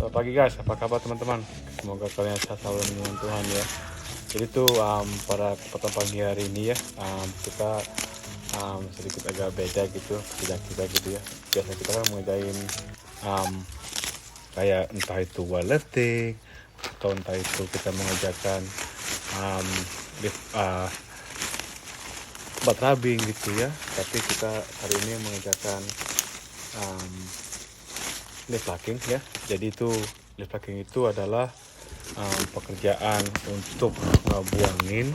Selamat pagi guys, apa kabar teman-teman? Semoga kalian sehat selalu dengan Tuhan ya. Jadi tuh pada kesempatan pagi hari ini ya, kita sedikit agak beda gitu kerja kita gitu ya. Biasa kita kan mengerjain um, kayak entah itu weightlifting atau entah itu kita mengerjakan um, lift, butt rubbing gitu ya. Tapi kita hari ini mengerjakan um, lift locking ya. Jadi itu lift locking itu adalah pekerjaan untuk ngebuangin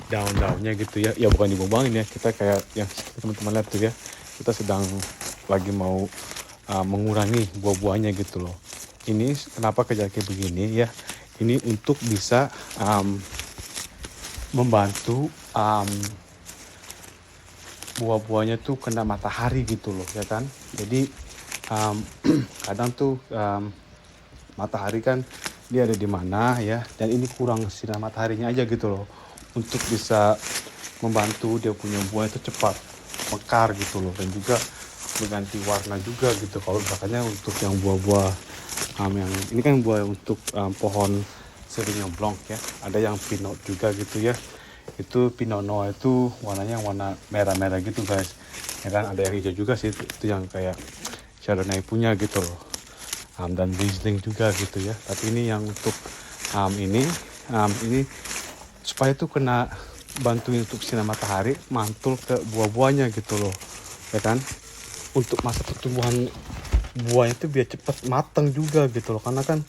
daun-daunnya gitu ya. Ya bukan dibuangin ya, kita kayak yang teman-teman lihat tuh ya, kita sedang lagi mau mengurangi buah-buahnya gitu loh. Ini kenapa kerja kayak begini ya, ini untuk bisa membantu buah-buahnya tuh kena matahari gitu loh ya kan. Jadi kadang tuh matahari kan dia ada di mana ya, dan ini kurang sinar mataharinya aja gitu loh, untuk bisa membantu dia punya buah itu cepat mekar gitu loh, dan juga berganti warna juga gitu. Kalau misalnya untuk yang buah-buah yang ini kan buah untuk pohon Sauvignon Blanc ya, ada yang Pinot juga gitu ya. Itu Pinot Noir itu warnanya warna merah-merah gitu guys ya kan. Ada yang hijau juga sih, itu yang kayak Chardonnay punya gitu loh, dan Riesling juga gitu ya. Tapi ini yang untuk ini supaya tuh kena bantuin untuk sinar matahari mantul ke buah-buahnya gitu loh ya kan, untuk masa pertumbuhan buahnya itu biar cepat matang juga gitu loh. Karena kan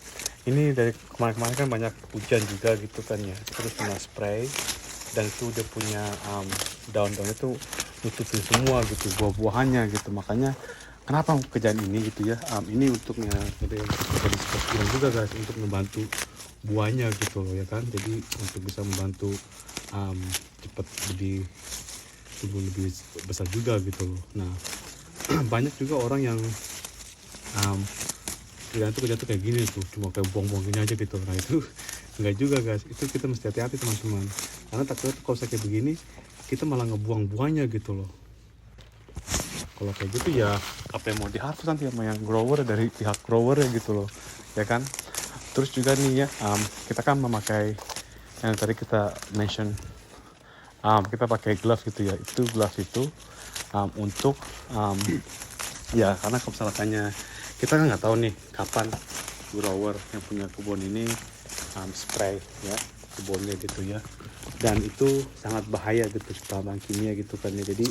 ini dari kemarin-kemarin kan banyak hujan juga gitu kan ya, terus kena spray, dan itu dia punya daun-daunnya tuh nutupin semua gitu buah-buahannya gitu. Makanya kenapa kerjaan ini gitu ya, ini untuknya jadi seperti juga guys, untuk membantu buahnya gitu loh ya kan. Jadi untuk bisa membantu cepat lebih tumbuh lebih besar juga gitu loh. Nah banyak juga orang yang kerjaan tuh kayak gini tuh, cuma kayak buang-buang gini aja gitu. Nah itu enggak juga guys, itu kita mesti hati-hati teman-teman, karena takutnya kalau saya kayak begini kita malah ngebuang buahnya gitu loh. Kalau kayak gitu ya apa yang mau diharvest nanti sama yang grower, dari pihak grower ya gitu loh ya kan. Terus juga nih ya, kita kan memakai yang tadi kita mention, kita pakai glove gitu ya. Itu glove itu untuk ya, karena kesalahannya kita kan nggak tahu nih kapan grower yang punya kebun ini spray ya kebunnya gitu ya, dan itu sangat bahaya gitu, bahan kimia gitu kan ya. Jadi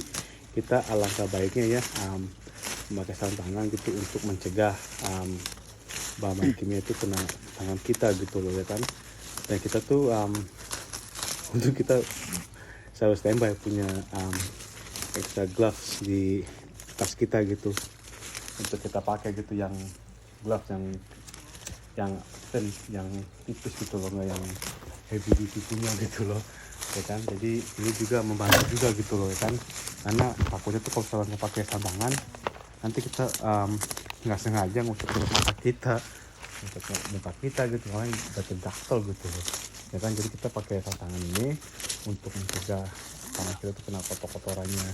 kita alangkah baiknya ya memakai sarung tangan gitu untuk mencegah bahan kimia itu kena tangan kita gitu loh ya kan. Dan kita tuh untuk kita selalu standby punya extra gloves di tas kita gitu, untuk kita pakai gitu, yang gloves yang thin, yang tipis gitu loh, nggak yang heavy duty punya gitu loh ya kan. Jadi ini juga membantu juga gitu loh ya kan, karena takutnya tuh kalau misalnya pakai sarung tangan nanti kita nggak sengaja ngusap ke mata kita, ngusap ke muka kita gitu, makanya gatel gitu loh ya kan. Jadi kita pakai sarung tangan ini untuk mencegah tangan kita tuh kena kotorannya.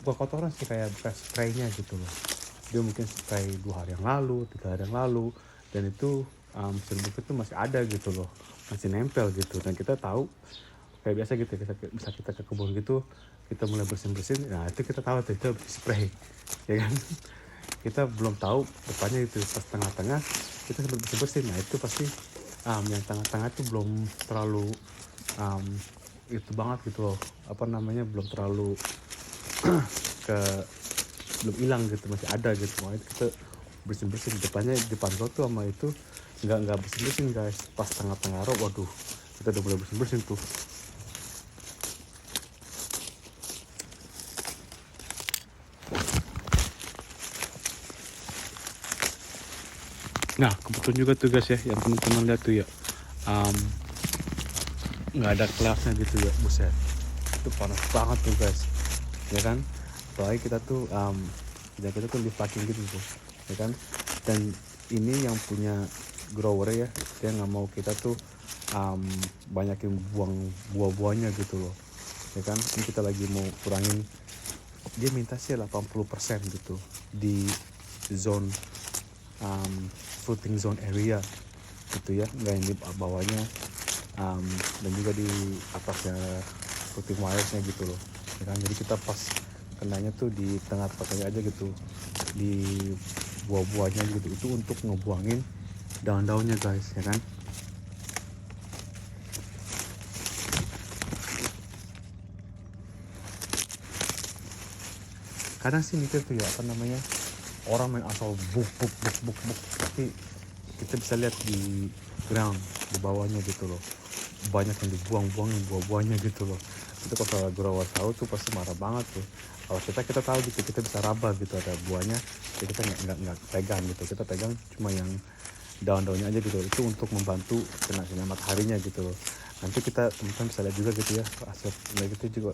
Bukan kotoran sih, kayak bekas spraynya gitu loh. Dia mungkin spray 2 hari yang lalu, 3 hari yang lalu, dan itu serbuk itu masih ada gitu loh, masih nempel gitu. Dan kita tahu kayak biasa gitu, bisa kita ke kebun gitu, kita mulai bersin-bersin, nah itu kita tahu itu habis spray ya kan. Kita belum tahu depannya itu pas tengah-tengah kita sempat bersin-bersin, nah itu pasti yang tengah-tengah itu belum terlalu itu banget gitu loh, apa namanya, belum terlalu belum hilang gitu, masih ada gitu. Makanya kita bersin-bersin depannya, depan row tuh sama itu nggak bersin-bersin guys. Pas tengah-tengah row, waduh, kita udah mulai bersin-bersin tuh. Nah kebetulan juga tuh guys ya, yang teman-teman lihat tuh ya, nggak ada kelasnya gitu ya, buset, itu panas banget tuh guys ya kan. Apalagi kita tuh kita tuh lift packing gitu tuh ya kan. Dan ini yang punya grower ya, dia nggak mau kita tuh banyakin buang buah-buahnya gitu loh ya kan. Ini kita lagi mau kurangin, dia minta sih 80% gitu di zone floating zone area gitu ya, nggak yang di bawahnya dan juga di atasnya floating wiresnya gitu loh ya kan. Jadi kita pas kenanya tuh di tengah pakainya aja gitu, di buah-buahnya gitu, itu untuk ngebuangin daun-daunnya guys ya kan. Kadang sih mikir tuh ya, apa namanya, orang main asal buk, tapi kita bisa lihat di ground, di bawahnya gitu loh, banyak yang dibuang-buangin buah-buahnya gitu loh. Itu kalau grower tahu tuh pasti marah banget tuh. Kalau kita tahu gitu, kita bisa raba gitu ada buahnya, jadi kita nggak pegang gitu, kita pegang cuma yang daun-daunnya aja gitu. Itu untuk membantu kena sinar mataharinya gitu loh. Nanti kita teman-teman bisa lihat juga gitu ya hasil gitu juga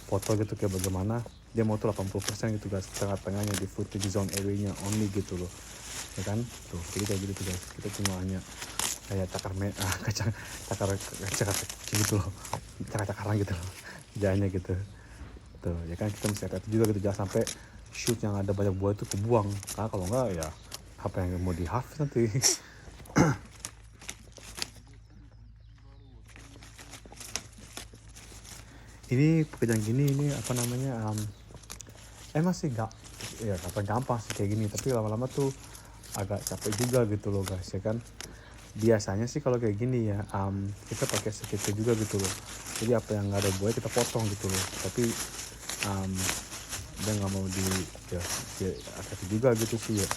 foto gitu kayak bagaimana dia mau tuh 80% gitu guys, tengah-tengahnya di floating zone area-nya only gitu loh ya kan. Tuh jadi kayak gitu tuh guys, kita cuma hanya kayak cakar kecil gitu loh, cakaran gitu loh jalannya gitu tuh ya kan. Kita mesti hati juga gitu, jangan sampai shoot yang ada banyak buah itu kebuang, karena kalau enggak ya apa yang mau dihafis nanti. Ini pekerjaan gini ini apa namanya emang sih nggak ya gampang sih kayak gini, tapi lama-lama tuh agak capek juga gitu loh guys ya kan. Biasanya sih kalau kayak gini ya kita pakai sekitar juga gitu loh, jadi apa yang nggak ada buah kita potong gitu loh, tapi dia nggak mau ya hati juga gitu sih ya,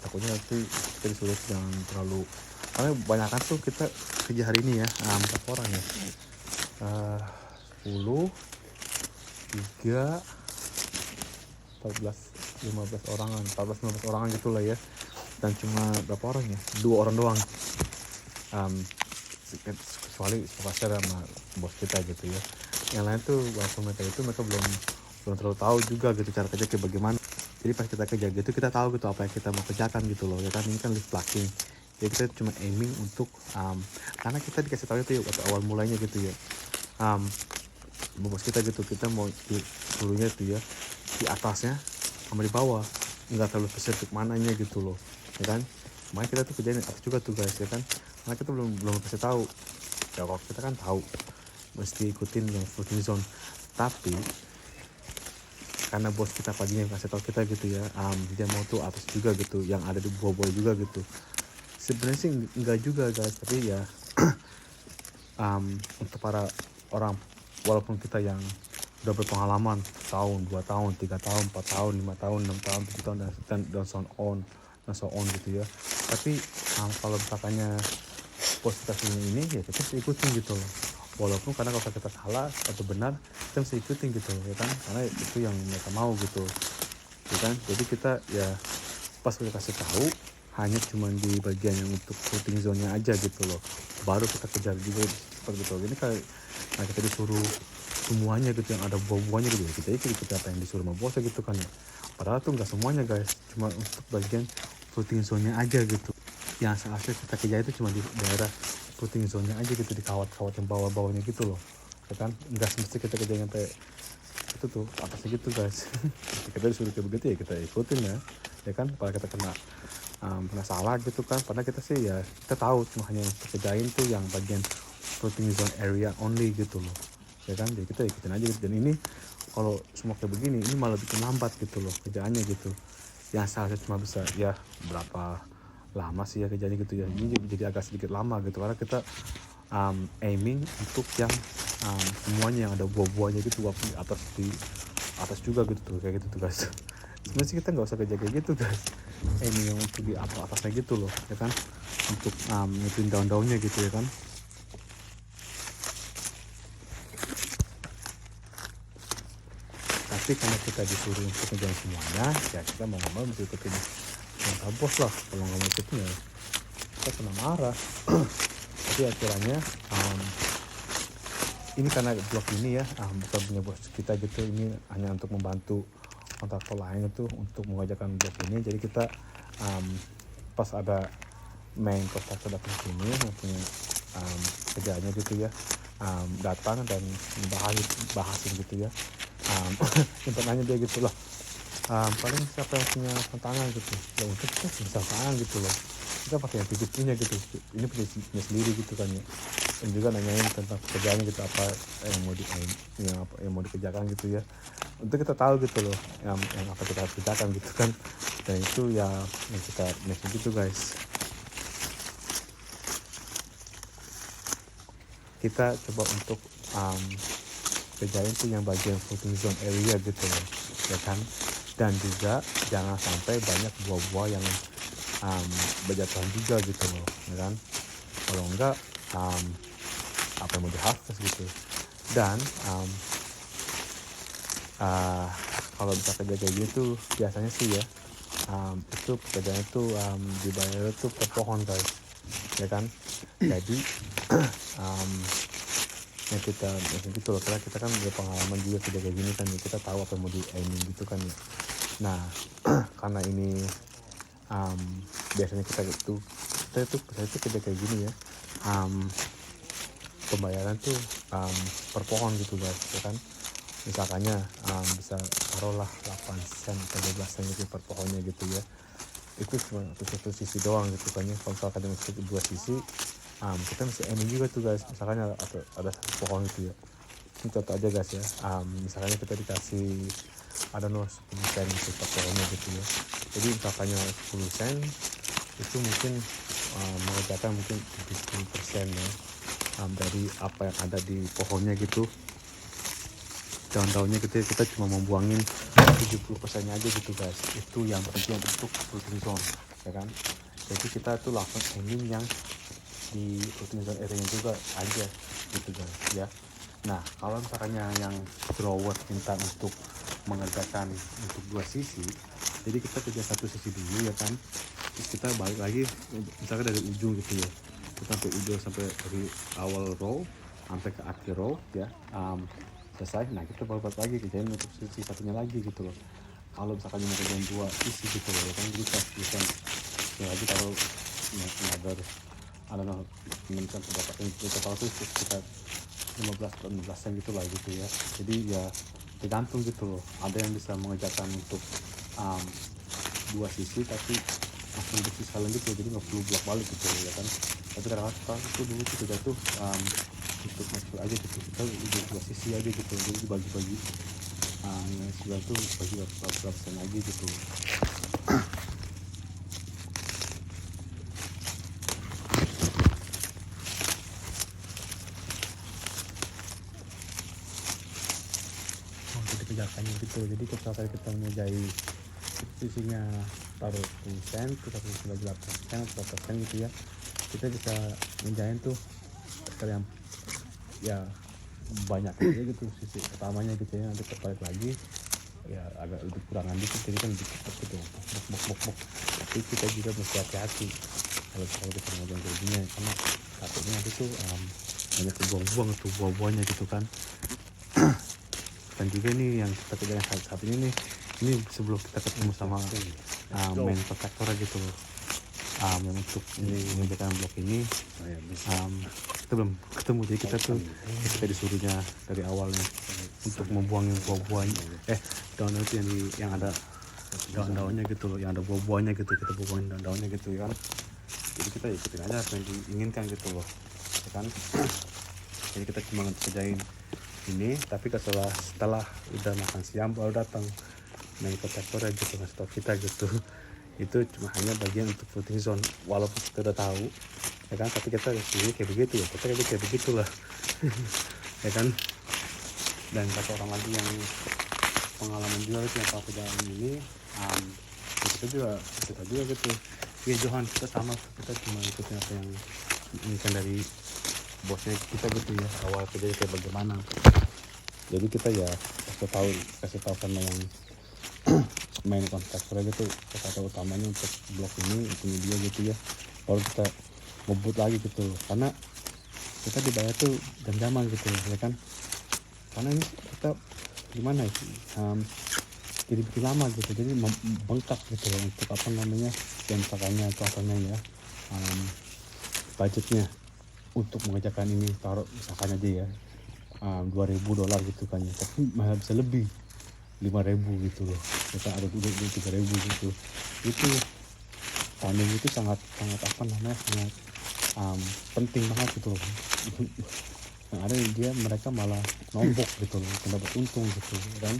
takutnya nanti kita disuruh jangan terlalu, karena kebanyakan tuh kita kerja hari ini ya berapa orang ya, 10, 3, 14, 15 orangan, 14-15 orangan gitu lah ya, dan cuma berapa orang ya, 2 orang doang, kecuali supervisor sama bos kita gitu ya. Yang lain tuh waktu mereka belum terlalu tahu juga gitu cara kerja kayak bagaimana. Jadi pas kita kerja gitu kita tahu gitu apa yang kita mau kerjakan gitu loh ya kan. Ini kan lift plugging, jadi kita cuma aiming untuk karena kita dikasih tahu itu ya waktu awal mulainya gitu ya, bos kita gitu, kita mau dulunya tuh ya di atasnya sama di bawah, nggak terlalu spesifik mananya gitu loh ya kan. Makanya kita tuh kerjain atas juga tuh guys ya kan, karena kita belum kasih tahu ya. Kalau kita kan tahu mesti ikutin yang floating zone, tapi karena bos kita paginya kasih tahu kita gitu ya, dia mau tuh atas juga gitu yang ada di bawah juga gitu. Sebenarnya sih enggak juga guys, tapi ya untuk para orang, walaupun kita yang udah berpengalaman tahun, 2 tahun, 3 tahun, 4 tahun, 5 tahun, 6 tahun, 7 tahun dan so on gitu ya. Tapi kalau misalkannya bos kita ini ya kita harus ikutin gitu loh. Walaupun kadang kalau kita salah atau benar kita mesti ikutin gitu ya kan, karena itu yang mereka mau gitu ya kan. Jadi kita ya pas kita kasih tahu hanya cuma di bagian yang untuk floating zone-nya aja gitu loh, baru kita kejar juga seperti gitu. Ini kayak kita disuruh semuanya gitu yang ada buah-buahnya gitu ya, kita ikut apa yang disuruh sama bosnya gitu kan ya. Padahal tuh nggak semuanya guys, cuma untuk bagian floating zone-nya aja gitu. Yang seharusnya kita kerja itu cuma di daerah floating zone-nya aja gitu, di kawat-kawat yang bawah-bawahnya gitu loh ya kan. Nggak semesti kita kerja sampai itu tuh atasnya gitu guys. Kita disuruh kayak begitu ya kita ikutin ya kan. Kalau kita kena salah gitu kan, padahal kita sih ya kita tahu cuma hanya kerjain tuh yang bagian floating zone area only gitu loh ya kan. Jadi kita ikutin aja gitu. Dan ini kalau semua kayak begini ini malah bikin lambat gitu loh kerjaannya gitu. Yang seharusnya cuma bisa ya berapa lama sih ya kerjanya gitu ya, ini jadi agak sedikit lama gitu, karena kita aiming untuk yang semuanya yang ada buah-buahnya gitu di atas juga gitu tuh, kayak gitu tuh guys. Sebenarnya kita nggak usah kerja kayak gitu guys, aiming yang untuk di atasnya gitu loh ya kan, untuk ngituin daun-daunnya gitu ya kan. Tapi karena kita disuruh untuk ngerjain semuanya ya kita mau nggak mau mesti ikutin yang bos lah. Kalau nggak mau ikutin ya kita kena marah. Tapi akhirnya ini karena blog ini ya bukan punya bos kita gitu, ini hanya untuk membantu kontraktor lain itu untuk mengerjakan blog ini. Jadi kita pas ada main kontraktor datang sini yang punya kerjaannya gitu ya, datang dan bahasin gitu ya, internalnya dia gitu loh, paling siapa yang punya tantangan gitu ya untuk kita bisa tangan gitu loh, kita pakai yang punya gitu, ini punya sendiri gitu kan ya, dan juga nanyain tentang pekerjaannya gitu, apa yang mau dikerjakan gitu ya, untuk kita tahu gitu loh yang apa kita harus kerjakan gitu kan, dan itu ya yang kita mention gitu guys. Kita coba untuk kerjain tuh yang bagian floating zone area gitu loh ya kan, dan juga jangan sampai banyak buah-buah yang berjatuhan juga gitu loh ya kan, kalau enggak apa yang mau di harvest gitu. Dan kalau bisa kerja kayak gitu biasanya sih ya, itu pekerjaannya tuh dibayar tuh per pohon guys ya kan, jadi yang kita gitu loh, karena kita kan berpengalaman juga kerja kayak gini kan ya, kita tahu apa yang mau di aiming gitu kan ya. Nah karena ini biasanya kita itu kerja kayak gini ya, pembayaran tuh per pohon gitu guys ya kan, misalkannya bisa taruhlah 8 sen atau 12 sen gitu per pohonnya gitu ya, itu cuma satu sisi doang gitu kan ya. Kalau misalkan ada dua sisi, kita mesti aiming juga tuh guys, misalkan ada satu pohon gitu ya, ini contoh aja guys ya, misalnya kita dikasih ada 10 sen gitu per pohonnya gitu ya, jadi misalkannya 10 sen itu mungkin mengerjakan mungkin 70% ya dari apa yang ada di pohonnya gitu, daun-daunnya gitu ya, kita cuma membuangin 70% aja gitu guys, itu yang penting untuk floating zone ya kan. Jadi kita tuh langsung aiming yang di floating zone area juga aja gitu guys ya. Nah kalau misalnya yang grower minta untuk mengerjakan untuk dua sisi, jadi kita kerja satu sisi dulu ya kan, terus kita balik lagi misalkan dari ujung gitu ya, kita sampai ujung, sampai dari awal row sampai ke akhir row ya, selesai. Nah kita balik lagi kerjain untuk sisi satunya lagi gitu loh, kalau misalkan mau kerjain dua sisi gitu loh ya kan, jadi kita bisa lagi kalau another I don't know menentukan berapa ini kita tahu tuh sekitar 15 gitu lah gitu ya. Jadi ya tergantung gitu loh, ada yang bisa mengerjakan untuk dua sisi tapi langsung di sisi kalian gitu, jadi nggak perlu bolak balik gitu ya kan. Tapi kadang-kadang itu dulu tuh kita tuh untuk masuk aja gitu, kita udah dua sisi aja gitu, jadi dibagi-bagi sebelah tuh bagi berapa persen aja gitu. Kerjakannya gitu, jadi ketika kita mengerjai sisinya taruh 10 sen, kita sisi lagi 8 sen atau 8 sen gitu ya, kita bisa ngerjain tuh sekalian ya banyak aja gitu sisi utamanya gitu ya, nanti terbalik lagi ya agak lebih kurangan dikit, jadi kan lebih cepat gitu bok. Tapi kita juga mesti hati-hati kalau kita ngerjain kayak gini, karena takutnya nanti tuh banyak kebuang-buang tuh buah-buahnya gitu kan. Dan juga nih yang kita kerjakan saat ini nih, ini sebelum kita ketemu sama main kontraktor gitu loh, yang untuk ini mengerjakan blok ini, kita belum ketemu, jadi kita disuruhnya dari awalnya untuk membuangin buah-buahnya, daun itu yang ada daun-daunnya gitu loh, yang ada buah-buahnya gitu, kita buangin daun-daunnya gitu kan. Jadi kita ikutin aja apa yang diinginkan gitu loh ya kan. Jadi kita cuma kerjain ini, tapi setelah udah makan siang baru datang main kontraktor gitu, ngasih tau kita gitu, itu cuma hanya bagian untuk floating zone, walaupun kita udah tahu ya kan, tapi kita sendiri kayak begitu ya, kita kayak begitulah ya kan. Dan kata orang lagi yang pengalaman juga gitu, yang tahu perjalanan ini, kita juga gitu ya, Johan kita sama, kita cuma ikutin apa yang diinginkan dari bosnya kita gitu ya, awal kerja kayak bagaimana. Jadi kita ya kasih tahu sama yang main kontraktor gitu, kata utamanya untuk blok ini dia gitu ya, baru kita ngebut lagi gitu, karena kita dibayar tuh jam-jaman gitu ya kan, karena ini kita gimana ya, jadi bikin lama gitu, jadi bengkak gitu ya, untuk apa namanya yang misalkannya contohnya ya, budgetnya untuk mengerjakan ini taruh misalkan aja ya $2,000 gitu kan ya, tapi malah bisa lebih 5.000 gitu loh kita ada 3.000 gitu. Itu timing itu sangat apa namanya, sangat penting banget gitu loh. Yang ada dia mereka malah nombok gitu loh, dapat untung gitu kan.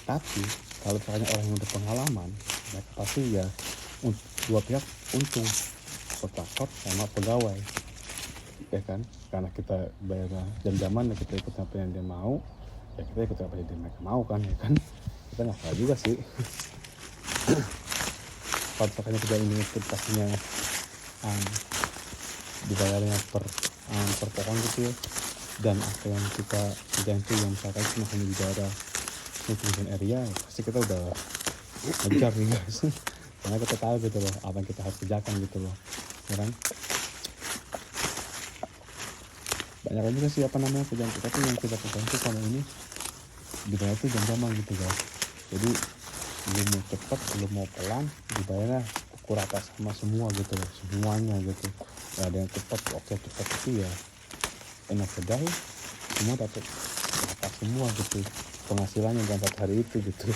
Tapi kalau misalnya orang yang udah pengalaman, mereka pasti ya dua pihak untung, kontraktor sama pegawai, ya kan. Karena kita bayar jam-jaman, kita ikut apa yang dia mau, ya kita ikut apa yang mereka mau kan, ya kan. Kita nggak salah juga sih. Kalau misalnya kita ini pastinya dibayarnya per pohon gitu ya, dan apa yang kita kerjain itu yang misalkan cuma hanya di daerah conservation area, pasti kita udah ngejar nih guys. Karena kita tahu gitu loh apa yang kita harus kerjakan gitu loh, ya kan. Banyak juga sih apa namanya kerjaan kita tuh yang kita kerjain tuh sama ini dibayar tuh jam-jaman gitu guys. Jadi lu mau cepat, lu mau pelan, dibayarnya pukul rata sama semua gitu loh, semuanya gitu. Ya, ada yang cepat, oke cepat itu ya enak kedai, semua dapat rata semua gitu penghasilannya dalam satu hari itu gitu.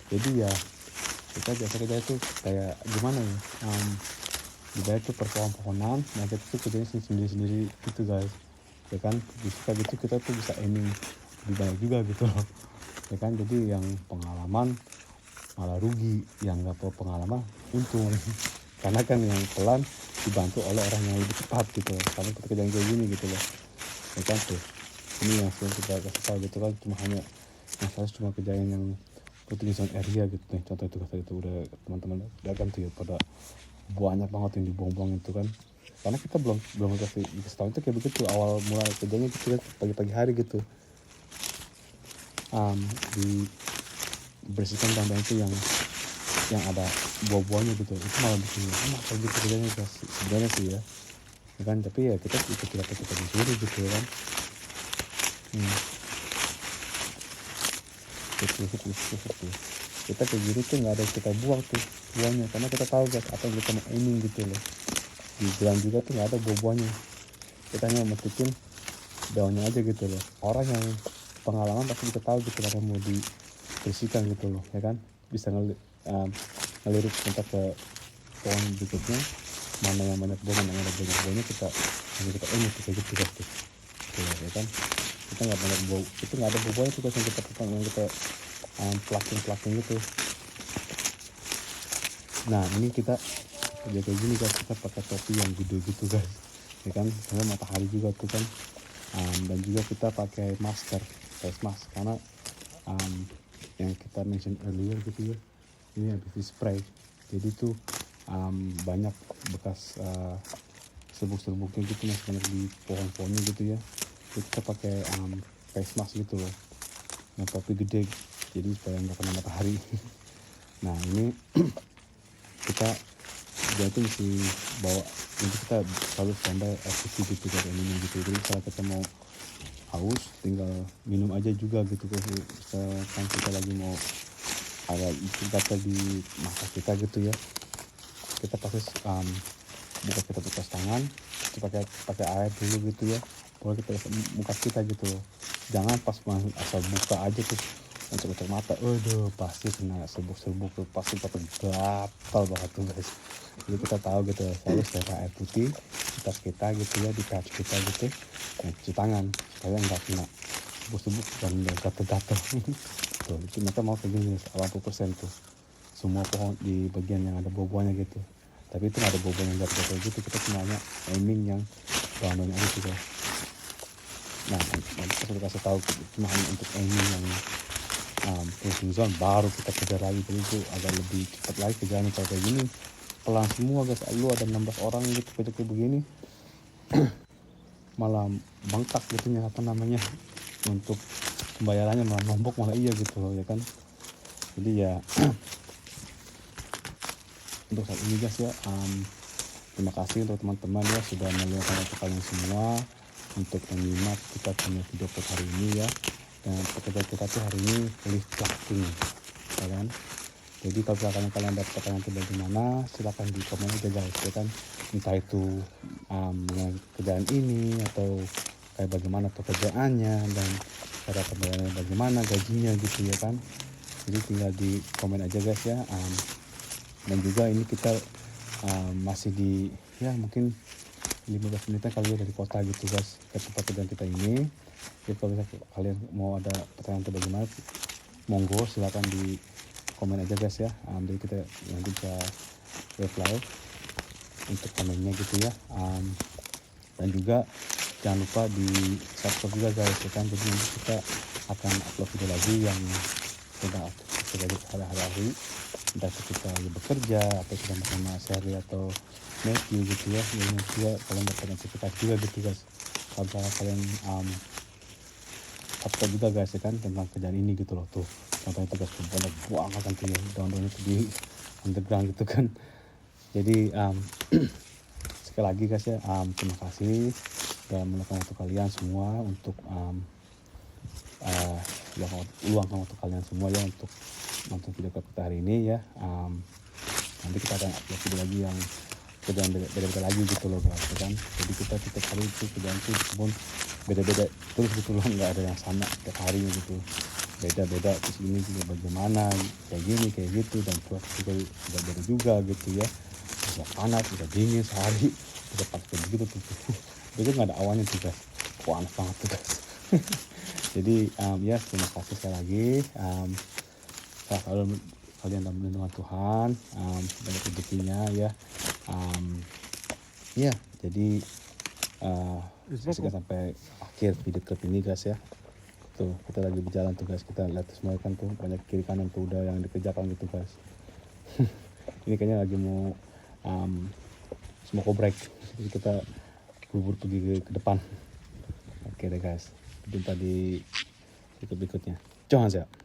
Jadi ya kita biasa kerja itu kayak gimana ya, dibayar tuh per pohon-pohonan, nah kita tuh kerjanya sendiri-sendiri gitu guys, ya kan. Bisa gitu kita tuh bisa aiming lebih banyak juga gitu loh, ya kan. Jadi yang pengalaman malah rugi, yang nggak tahu pengalaman untung. Karena kan yang pelan dibantu oleh orang yang lebih cepat gitu loh, karena kita kerjaan kayak gini gitu loh, ya kan. Tuh ini yang sering kita kasih tahu gitu kan, cuma hanya masalah cuma kerjaan yang putting zone area gitu nih. Contoh itu tadi itu udah teman-teman udah kan tuh ya, pada banyak banget yang dibuang-buang itu kan. Karena kita belum kasih tahu itu kayak begitu awal mulai kerjanya gitu kan, pagi-pagi hari gitu dibersihkan tambah itu yang ada buah-buahnya gitu. Itu malah bikin enak kayak gitu kerjanya guys sebenarnya sih ya kan. Tapi ya kita disuruh gitu ya kan. Kita kayak gitu tuh nggak ada kita buang tuh buahnya, karena kita tahu guys apa yang kita mau aiming gitu loh. Di jalan juga tuh nggak ada buah-buahnya, kita hanya metikin daunnya aja gitu loh. Orang yang pengalaman pasti bisa tahu gitu karena mau dibersihkan gitu loh, ya kan. Bisa ngelirik kontak ke pohon berikutnya, mana yang banyak buah, mana yang ada banyak buahnya, kita aiming kayak gitu guys tuh, ya kan. Kita nggak banyak bau, itu nggak ada bau-baunya tuh guys yang kita plucking gitu. Nah ini kita kerja kayak gini guys, kita pakai topi yang gede gitu guys, ya kan, karena matahari juga tuh kan. Dan juga kita pakai masker, face mask, karena yang kita mention earlier gitu ya, ini habis spray, jadi tuh banyak bekas serbuk-serbuknya gitu masih banyak di pohon-pohonnya gitu ya. Jadi kita pakai face mask gitu loh, yang topi gede, jadi supaya nggak kena matahari. Nah ini kita dia itu mesti bawa, jadi kita selalu standby air putih gitu kan, minum gitu. Jadi kalau kita mau haus tinggal minum aja juga gitu kan. Misalkan kita lagi mau ada kata di mata kita gitu ya, kita pasti kita bekas tangan, kita pakai air dulu gitu ya, baru kita muka kita gitu loh. Jangan pas asal buka aja tuh untuk mata, pasti kena serbuk-serbuk tuh, pasti gatal banget tuh guys. Jadi kita tahu gitu, selalu pakai air putih di tas kita gitu ya, di pouch kita gitu, cuci tangan supaya nggak kena serbuk-serbuk dan nggak gatal-gatal. Tuh itu mereka mau kayak gini 80% tuh semua pohon di bagian yang ada buah-buahnya gitu. Tapi itu nggak ada buah-buah yang gatal gitu, kita cuma hanya aiming yang bahan-bahannya aja gitu. Nah nanti kita sudah kasih tahu cuma hanya untuk aiming yang closing zone, baru kita kejar lagi. Jadi itu agak lebih cepat lagi kerjaannya. Kalau kayak gini pelan semua guys, lu ada 16 orang gitu kayak begini malah bengkak gitu ya, apa namanya, untuk pembayarannya malah nombok, malah iya gitu loh, ya kan. Jadi ya untuk saat ini guys ya, terima kasih untuk teman-teman ya sudah meluangkan waktu kalian semua untuk menyimak kita punya video podcast hari ini ya. Dan pekerjaan kita tuh hari ini leaf plucking, ya kan. Jadi kalau kalian dapat pertanyaan itu bagaimana, silakan di komen aja guys, ya kan. Entah itu kerjaan ini atau kayak bagaimana pekerjaannya dan cara pembayarannya bagaimana, gajinya gitu ya kan. Jadi tinggal di komen aja guys ya. Dan juga ini kita masih di ya mungkin 15 menitan kali ya dari kota gitu guys ke tempat tujuan kita ini. Jadi kalau kalian mau ada pertanyaan atau bagaimana, monggo silakan di komen aja guys ya. Jadi kita nanti bisa reply untuk komennya gitu ya. Dan juga jangan lupa di subscribe juga guys ya kan. Jadi nanti kita akan upload video lagi yang sudah hari-hari, entah itu kita bekerja atau kita bersama Sherry atau Matthew gitu ya. Jadi juga kalian dapat notifikasi juga gitu guys kalau kalian upload juga guys ya kan tentang kerjaan ini gitu loh. Tuh contohnya tugas banyak banget kan tuh ya, daun-daun itu di underground gitu kan. Jadi sekali lagi guys ya, terima kasih dan meluangkan waktu kalian semua untuk luangkan waktu kalian semua ya untuk nonton video kita hari ini ya. Nanti kita akan upload video lagi yang kerjaan beda-beda lagi gitu loh guys ya kan. Jadi kita setiap hari itu kerjaan itu pun beda-beda terus gitu loh, nggak ada yang sama setiap hari gitu, beda-beda. Terus ini juga bagaimana kayak gini kayak gitu, dan cuaca juga beda juga gitu ya, bisa panas bisa dingin sehari, bisa panas kayak begitu tuh itu nggak ada awannya tuh guys, panas banget tuh guys. Jadi ya terima kasih sekali lagi. Kalau kalian dalam lindungan Tuhan, banyak rezekinya ya. Ya jadi saksikan sampai akhir video klip ini guys ya. Tuh kita lagi berjalan tuh guys, kita lihat semua kan tuh banyak kiri kanan tuh udah yang dikerjakan gitu guys. Ini kayaknya lagi mau smoke break, jadi kita buru-buru pergi ke depan. Oke deh guys, jumpa di video berikutnya. Jangan siap.